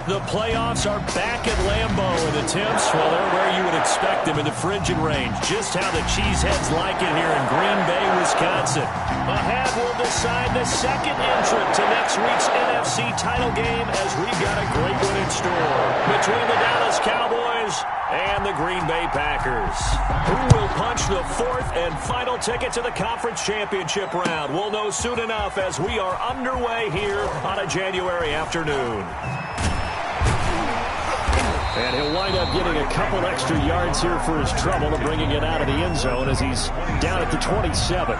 The playoffs are back at Lambeau, and the Temps, well, they're where you would expect them in the frigid range. Just how the Cheeseheads like it here in Green Bay, Wisconsin. Ahead, we'll decide the second entrant to next week's NFC title game as we've got a great one in store between the Dallas Cowboys and the Green Bay Packers. Who will punch the fourth and final ticket to the conference championship round? We'll know soon enough as we are underway here on a January afternoon. And he'll wind up getting a couple extra yards here for his trouble and bringing it out of the end zone as he's down at the 27.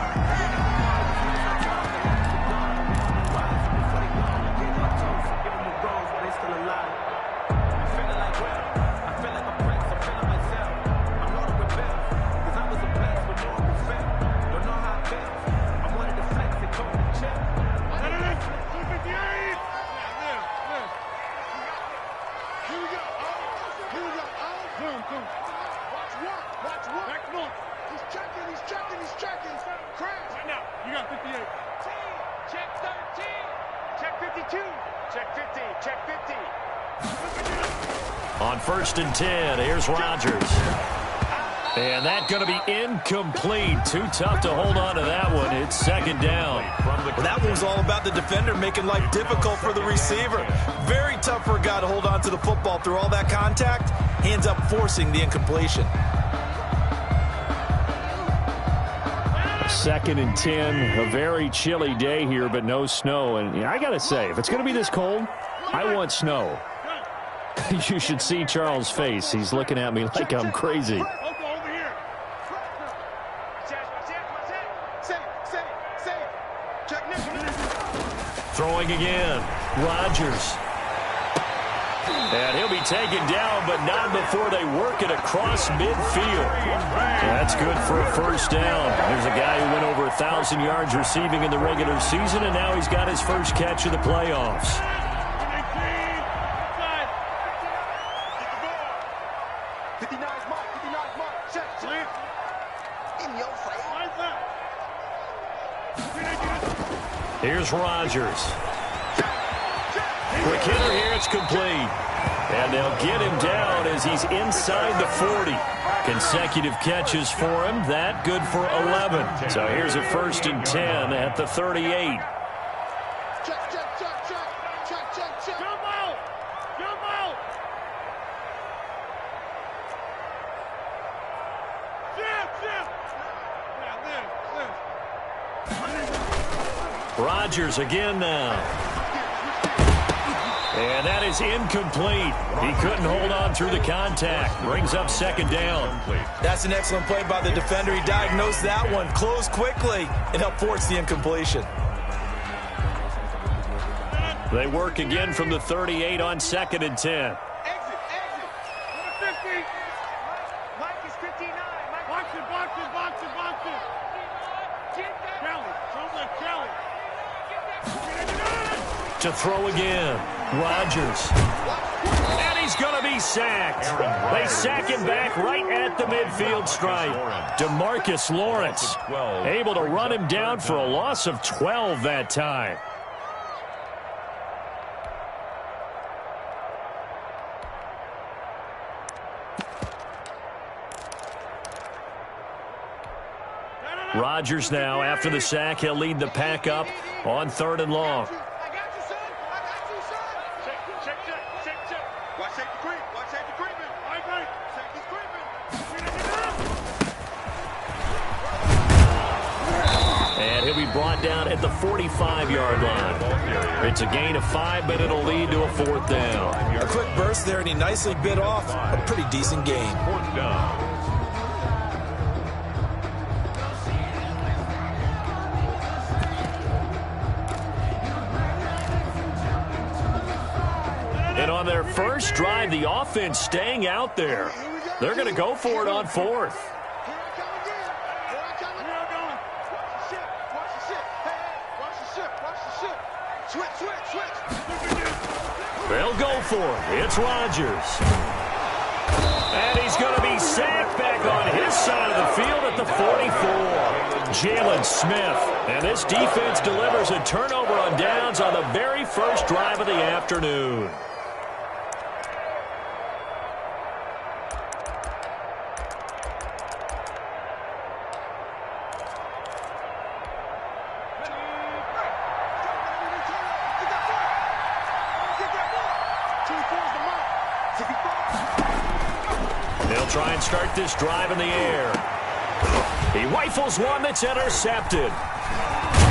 On 1st and 10, here's Rodgers. And that's going to be incomplete. Too tough to hold on to that one. It's second down. Well, that one was all about the defender making life difficult for the receiver. Very tough for a guy to hold on to the football through all that contact. He ends up forcing the incompletion. 2nd and 10, a very chilly day here, but no snow. And I got to say, if it's going to be this cold, I want snow. You should see Charles' face. He's looking at me like I'm crazy. Throwing again. Rodgers. And he'll be taken down, but not before they work it across midfield. That's good for a first down. There's a guy who went over 1,000 yards receiving in the regular season, and now he's got his first catch of the playoffs. Here's Rodgers. Quick hitter here, it's complete. And they'll get him down as he's inside the 40. Consecutive catches for him. That good for 11. So here's a 1st and 10 at the 38. Rodgers again now. And that is incomplete. He couldn't hold on through the contact. Brings up second down. That's an excellent play by the defender. He diagnosed that one, closed quickly, and helped force the incompletion. They work again from the 38 on 2nd and 10. To throw again. Rodgers. And he's going to be sacked. They sack him back right at the midfield stripe. DeMarcus Lawrence able to run him down for a loss of 12 that time. Rodgers now, after the sack, he'll lead the pack up on 3rd and long. And he'll be brought down at the 45-yard line. It's a gain of 5, but it'll lead to a 4th down. A quick burst there, and he nicely bit off a pretty decent gain. 4th down. And on their first drive, the offense staying out there. They're going to go for it on 4th. They'll go for it. It's Rodgers. And he's going to be sacked back on his side of the field at the 44. Jalen Smith. And this defense delivers a turnover on downs on the very first drive of the afternoon. They'll try and start this drive in the air. He rifles one that's intercepted.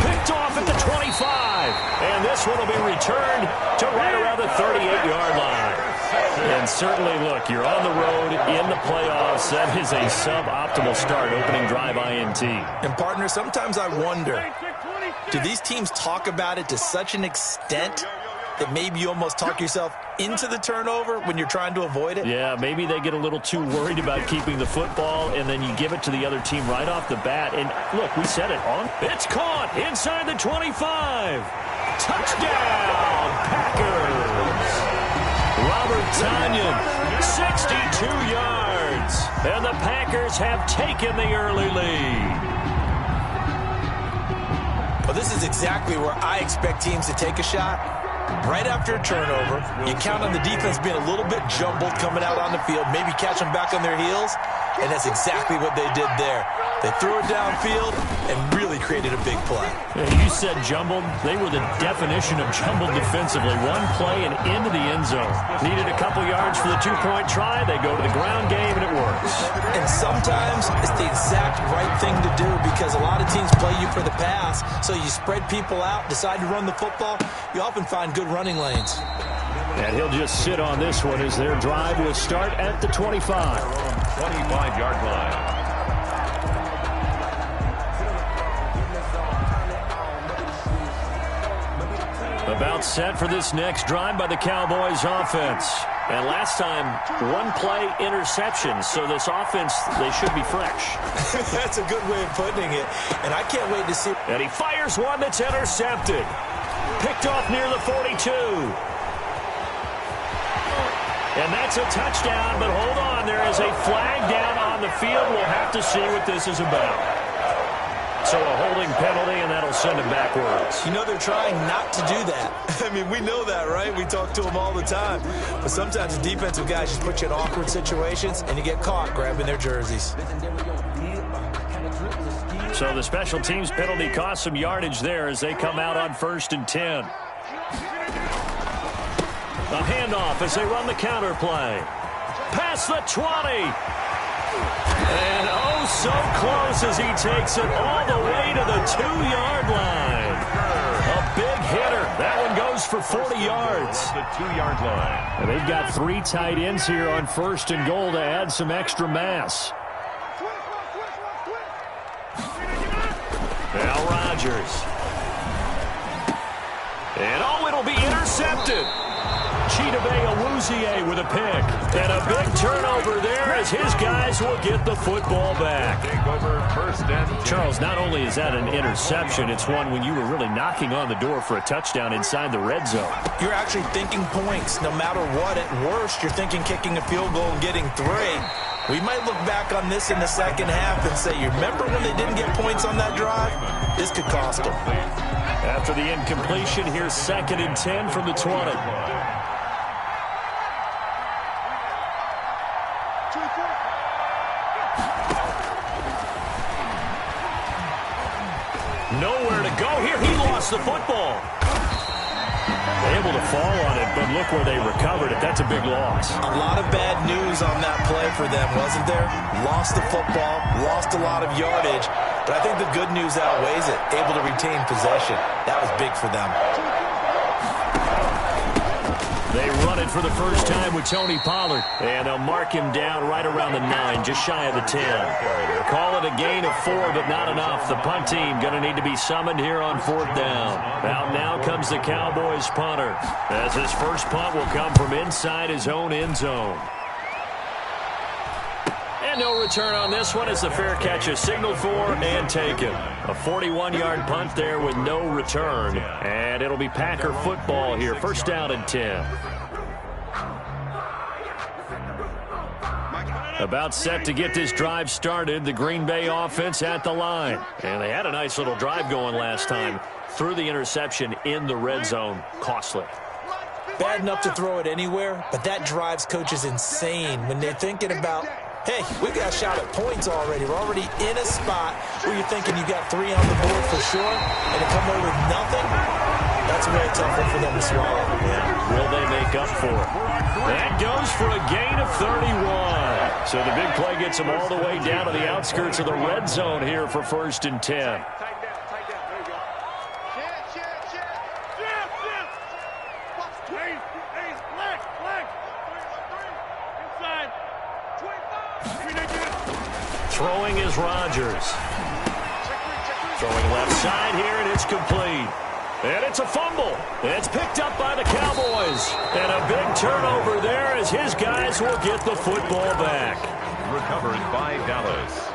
Picked off at the 25. And this one will be returned to right around the 38-yard line. And certainly, look, you're on the road in the playoffs. That is a suboptimal start, opening drive INT. And, partner, sometimes I wonder, do these teams talk about it to such an extent that maybe you almost talk yourself into the turnover when you're trying to avoid it? Yeah, maybe they get a little too worried about keeping the football, and then you give it to the other team right off the bat. And, look, we said it on. It's caught inside the 25. Touchdown, Packers. Robert Tonyan, 62 yards. And the Packers have taken the early lead. Well, this is exactly where I expect teams to take a shot. Right after a turnover, you count on the defense being a little bit jumbled coming out on the field, maybe catch them back on their heels, and that's exactly what they did there. They threw it downfield and really created a big play. You said jumbled. They were the definition of jumbled defensively. One play and into the end zone. Needed a couple yards for the two-point try. They go to the ground game, and it works. And sometimes it's the exact right thing to do because a lot of teams play you for the pass, so you spread people out, decide to run the football. You often find good running lanes. And he'll just sit on this one as their drive will start at the 25. 25-yard line. About set for this next drive by the Cowboys offense. And last time, one play interception. So this offense, they should be fresh. That's a good way of putting it. And I can't wait to see. And he fires one that's intercepted. Picked off near the 42. And that's a touchdown, but hold on. There is a flag down on the field. We'll have to see what this is about. So a holding penalty, and that'll send him backwards. You know, they're trying not to do that. I mean, we know that, right? We talk to them all the time. But sometimes the defensive guys just put you in awkward situations, and you get caught grabbing their jerseys. So the special teams penalty cost some yardage there as they come out on 1st and 10. A handoff as they run the counter play. Past the 20. And oh, so close as he takes it all the way to the 2-yard line. A big hitter. That one goes for 40 yards. The 2-yard line. And they've got 3 tight ends here on 1st and goal to add some extra mass. Now Rodgers. And oh, it'll be intercepted. Chidobe Awuzie with a pick. And a big turnover there as his guys will get the football back. Take over 1st and 10. Charles, not only is that an interception, it's one when you were really knocking on the door for a touchdown inside the red zone. You're actually thinking points no matter what. At worst, you're thinking kicking a field goal and getting 3. We might look back on this in the second half and say, you remember when they didn't get points on that drive? This could cost them. After the incompletion, here's 2nd and 10 from the 20. Nowhere to go here. He lost the football. Able to fall on it, but look where they recovered it. That's a big loss. A lot of bad news on that play for them, wasn't there? Lost the football, lost a lot of yardage, but I think the good news outweighs it. Able to retain possession. That was big for them. They run it for the first time with Tony Pollard. And they'll mark him down right around the 9, just shy of the 10. Call it a gain of 4, but not enough. The punt team going to need to be summoned here on 4th down. Out now comes the Cowboys punter, as his first punt will come from inside his own end zone. And no return on this one as the fair catch is signaled for and taken. A 41-yard punt there with no return. And it'll be Packer football here. 1st down and 10. About set to get this drive started. The Green Bay offense at the line. And they had a nice little drive going last time. Threw the interception in the red zone. Costly. Bad enough to throw it anywhere, but that drives coaches insane when they're thinking about, hey, we've got a shot at points already. We're already in a spot where you're thinking you got 3 on the board for sure, and to come away with nothing, that's a very tough one for them to swallow. Yeah. Will they make up for it? That goes for a gain of 31. So the big play gets them all the way down to the outskirts of the red zone here for 1st and 10. Throwing is Rodgers. Throwing left side here, and it's complete. And it's a fumble. It's picked up by the Cowboys. And a big turnover there as his guys will get the football back. Recovered by Dallas.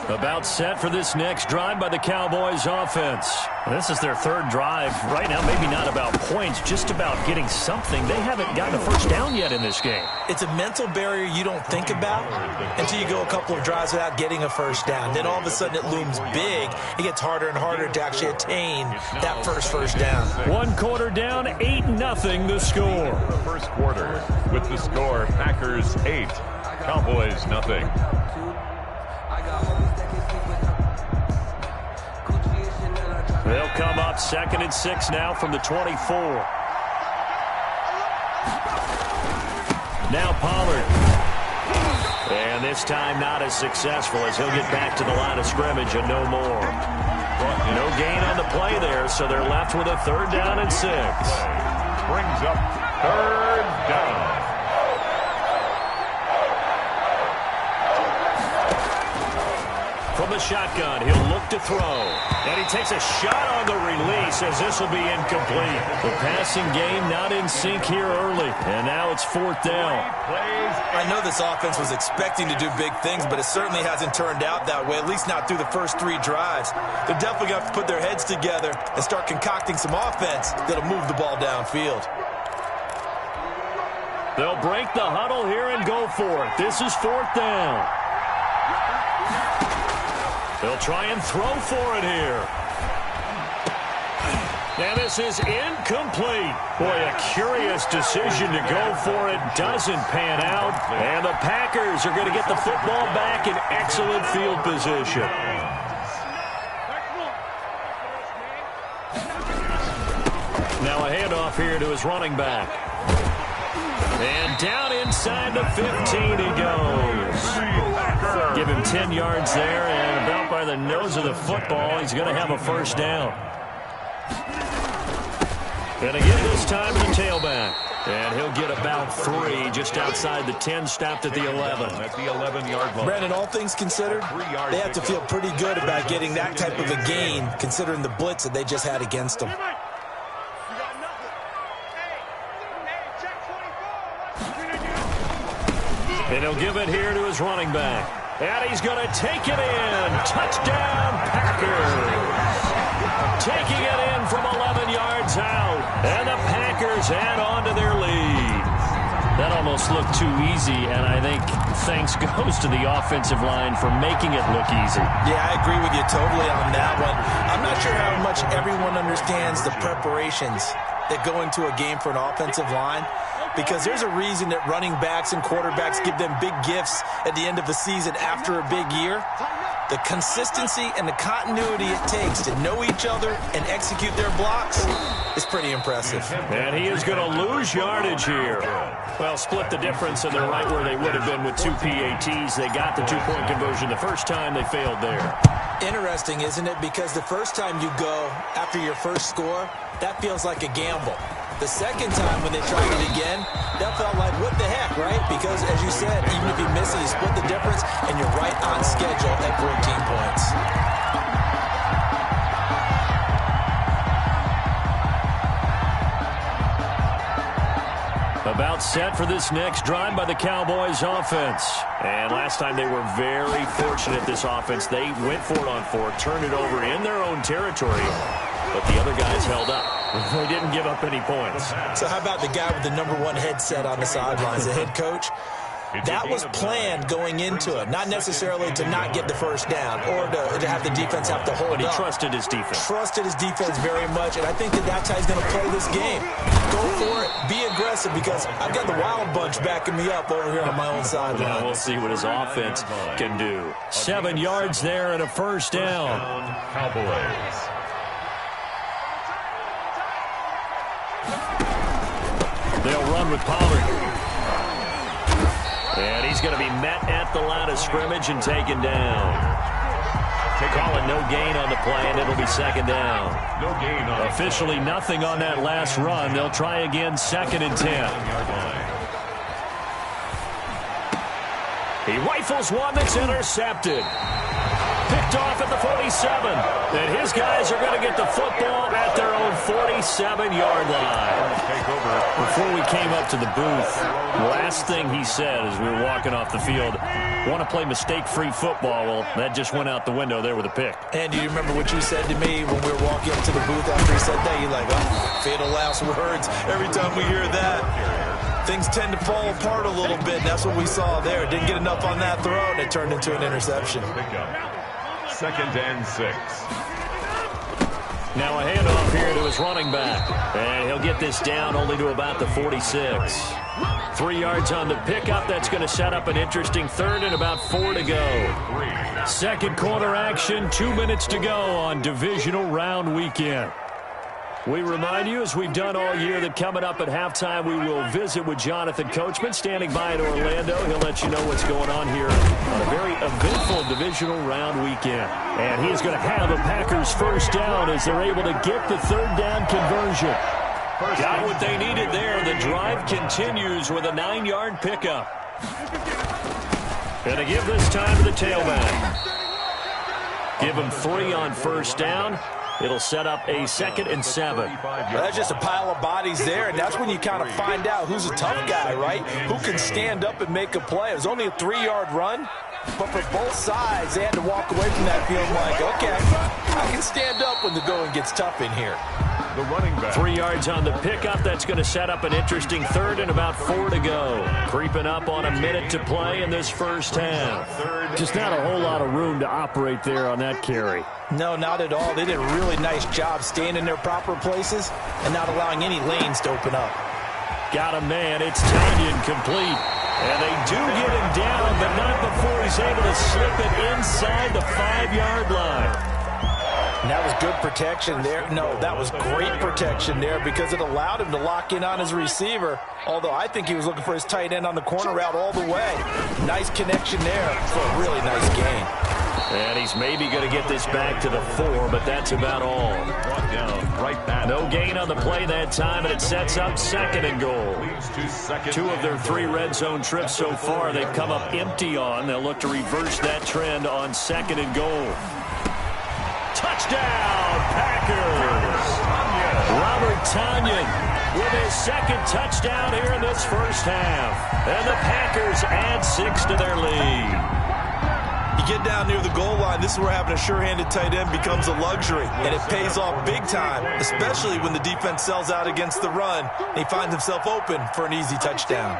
About set for this next drive by the Cowboys offense. This is their 3rd drive. Right now, maybe not about points, just about getting something. They haven't gotten a first down yet in this game. It's a mental barrier you don't think about until you go a couple of drives without getting a first down. Then all of a sudden it looms big. It gets harder and harder to actually attain that first down. 1 quarter down, 8-0 the score. The first quarter with the score, Packers 8, Cowboys nothing. They'll come up 2nd and 6 now from the 24. Now Pollard. And this time not as successful as he'll get back to the line of scrimmage and no more. No gain on the play there, so they're left with a 3rd down and 6. Brings up 3rd down. From the shotgun, he'll look to throw. And he takes a shot on the release as this will be incomplete. The passing game not in sync here early. And now it's 4th down. I know this offense was expecting to do big things, but it certainly hasn't turned out that way, at least not through the first 3 drives. They're definitely going to have to put their heads together and start concocting some offense that'll move the ball downfield. They'll break the huddle here and go for it. This is 4th down. They'll try and throw for it here. And this is incomplete. Boy, a curious decision to go for it. Doesn't pan out. And the Packers are going to get the football back in excellent field position. Now a handoff here to his running back. And down inside the 15 he goes. Give him 10 yards there, and about by the nose of the football, he's going to have a first down. And again this time to the tailback. And he'll get about 3 just outside the 10, stopped at the 11. At the 11-yard line. Brandon, all things considered, they have to feel pretty good about getting that type of a gain, considering the blitz that they just had against them. And he'll give it here to his running back. And he's going to take it in. Touchdown, Packers. Taking it in from 11 yards out. And the Packers add on to their lead. That almost looked too easy, and I think thanks goes to the offensive line for making it look easy. Yeah, I agree with you totally on that one. I'm not sure how much everyone understands the preparations that go into a game for an offensive line, because there's a reason that running backs and quarterbacks give them big gifts at the end of the season after a big year. The consistency and the continuity it takes to know each other and execute their blocks is pretty impressive. And he is going to lose yardage here. Well, split the difference, and they're right where they would have been with 2 PATs. They got the 2-point conversion the first time. They failed there. Interesting, isn't it? Because the first time you go after your first score, that feels like a gamble. The second time when they tried it again, that felt like, what the heck, right? Because, as you said, even if you miss it, you split the difference, and you're right on schedule at 14 points. About set for this next drive by the Cowboys offense. And last time they were very fortunate, this offense. They went for it on 4, turned it over in their own territory, but the other guys held up. They didn't give up any points. So how about the guy with the #1 headset on the sidelines, the head coach? That was planned going into it, not necessarily to not get the first down or to have the defense have to hold up. But he trusted his defense. Trusted his defense very much, and I think that's how he's going to play this game. Go for it. Be aggressive, because I've got the Wild Bunch backing me up over here on my own sideline. Well, we'll see what his offense can do. 7 yards there and a first down. Cowboys. They'll run with Pollard. And he's going to be met at the line of scrimmage and taken down. Call it no gain on the play, and it'll be second down. No gain on Officially nothing on that last run. They'll try again, 2nd and 10. He rifles one that's intercepted. Picked off at the 47. And his guys are going to get the football at their own 47-yard line. Before we came up to the booth, last thing he said as we were walking off the field, want to play mistake-free football. Well, that just went out the window there with a pick. And do you remember what you said to me when we were walking up to the booth after he said that? You're like, oh, fatal last words. Every time we hear that, things tend to fall apart a little bit. And that's what we saw there. Didn't get enough on that throw, and it turned into an interception. 2nd and 6. Now a handoff here to his running back. And he'll get this down only to about the 46. 3 yards on the pickup. That's going to set up an interesting 3rd and about 4 to go. Second quarter action, 2 minutes to go on divisional round weekend. We remind you, as we've done all year, that coming up at halftime, we will visit with Jonathan Coachman, standing by in Orlando. He'll let you know what's going on here on a very eventful divisional round weekend. And he is going to have a Packers first down as they're able to get the 3rd down conversion. Got what they needed there. The drive continues with a 9-yard pickup. And to give this time to the tailback. Give him 3 on first down. It'll set up a 2nd and 7. Well, that's just a pile of bodies there, and that's when you kind of find out who's a tough guy, right? Who can stand up and make a play. It was only a 3-yard run, but for both sides, they had to walk away from that field like, okay, I can stand up when the going gets tough in here. The running back. 3 yards on the pickup. That's going to set up an interesting 3rd and about 4 to go. Creeping up on a minute to play in this first half. Just not a whole lot of room to operate there on that carry. No, not at all. They did a really nice job staying in their proper places and not allowing any lanes to open up. Got a man. It's Tanyan complete. And they do get him down, but not before he's able to slip it inside the 5-yard line. And that was good protection there. No, that was great protection there because it allowed him to lock in on his receiver, although I think he was looking for his tight end on the corner route all the way. Nice connection there for a really nice gain. And he's maybe going to get this back to the 4, but that's about all. No gain on the play that time, and it sets up 2nd and goal. 2 of their 3 red zone trips so far they've come up empty on. They'll look to reverse that trend on 2nd and goal. Touchdown, Packers! Robert Tanyan with his 2nd touchdown here in this first half. And the Packers add 6 to their lead. You get down near the goal line, this is where having a sure-handed tight end becomes a luxury, and it pays off big time, especially when the defense sells out against the run, and he finds himself open for an easy touchdown.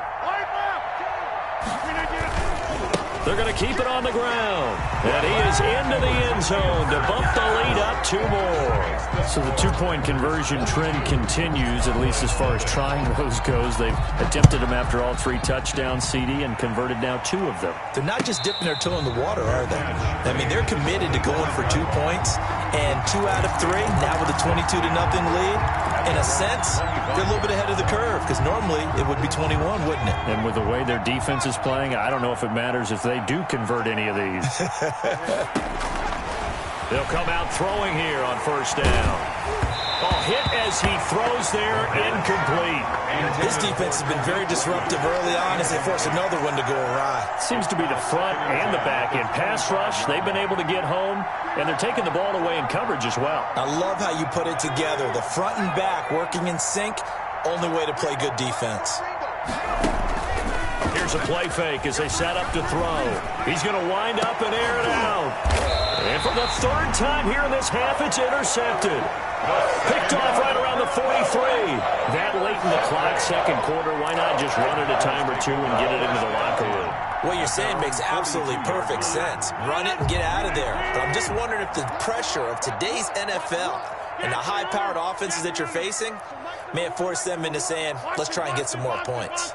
They're going to keep it on the ground. And he is into the end zone to bump the lead up 2 more. So the 2-point conversion trend continues, at least as far as trying those goes. They've attempted them after all 3 touchdowns, CD, and converted now 2 of them. They're not just dipping their toe in the water, are they? I mean, they're committed to going for 2 points, and 2 out of 3, now with a 22-0 lead. In a sense, they're a little bit ahead of the curve, because normally it would be 21, wouldn't it? And with the way their defense is playing, I don't know if it matters if they do convert any of these. They'll come out throwing here on first down. Oh, hit as he throws there, incomplete. This defense has been very disruptive early on as they force another one to go awry. Seems to be the front and the back end. Pass rush, they've been able to get home, and they're taking the ball away in coverage as well. I love how you put it together. The front and back working in sync, only way to play good defense. Here's a play fake as they set up to throw. He's going to wind up and air it out. And for the third time here in this half, it's intercepted. Picked off right around the 43. That late in the clock, second quarter, why not just run it a time or two and get it into the locker room? What you're saying makes absolutely perfect sense. Run it and get out of there. But I'm just wondering if the pressure of today's NFL and the high-powered offenses that you're facing may have forced them into saying, let's try and get some more points.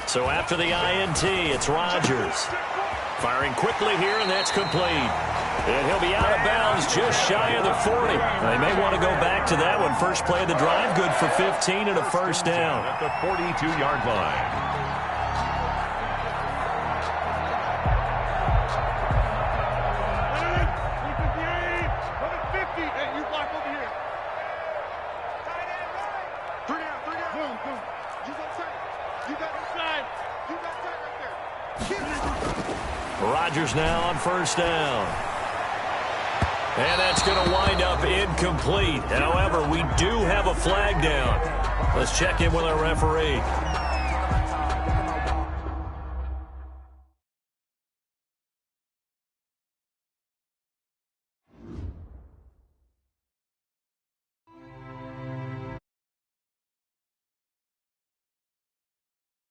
So after the INT, it's Rodgers. Firing quickly here, and that's complete. And he'll be out of bounds just shy of the 40. They may want to go back to that one. First play of the drive, good for 15 and a first down. At the 42-yard line. Rodgers now on first down. And that's going to wind up incomplete. However, we do have a flag down. Let's check in with our referee.